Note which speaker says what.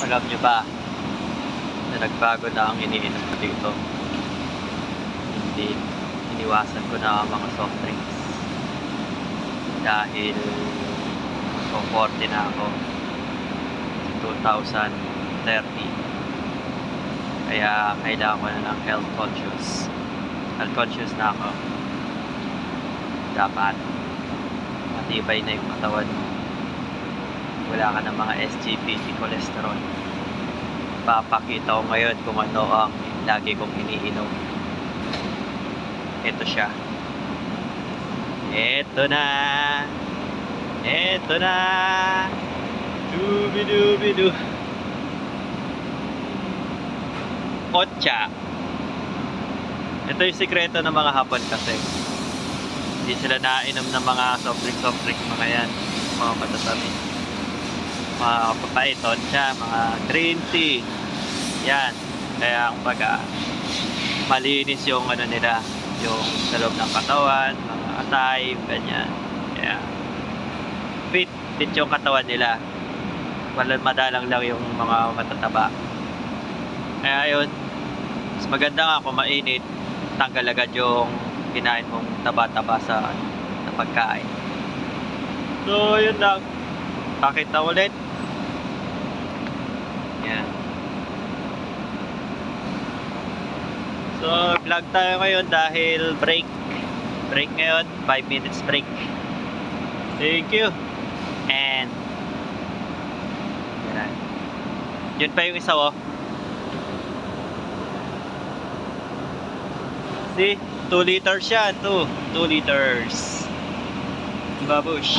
Speaker 1: Alam nyo ba na nagbago na ang iniinom ko dito? Hindi, iniwasan ko na ang mga soft drinks dahil so 40 na ako 2030, kaya kailangan ko na ng health conscious na ako. Dapat matibay na yung katawan mo, wala ka ng mga SGPT cholesterol. Papakita ko ngayon kung ano ang lagi kong iniinom. Ito siya. Ito na. Dubi-dubi-du. Ocha. Ito yung sikreto ng mga Hapon kasi hindi sila nainom ng mga soft drink mga yan, mga matatamis, mga papait, ocha, mga green tea yan. Kaya kumbaga malinis yung ano nila, yung sa loob ng katawan, mga atay, ganyan. Kaya fit yung katawan nila, madalang lang yung mga matataba. Kaya yun, mas maganda nga kung mainit, tanggal agad yung kinain mong taba-taba sa pagkain. So yun lang, pakita ulit yan. So vlog tayo ngayon dahil break ngayon, 5 minutes break. Thank you. And yan. Yun pa yung isa, oh. See, 2 liters yan, 2 liters. Babush.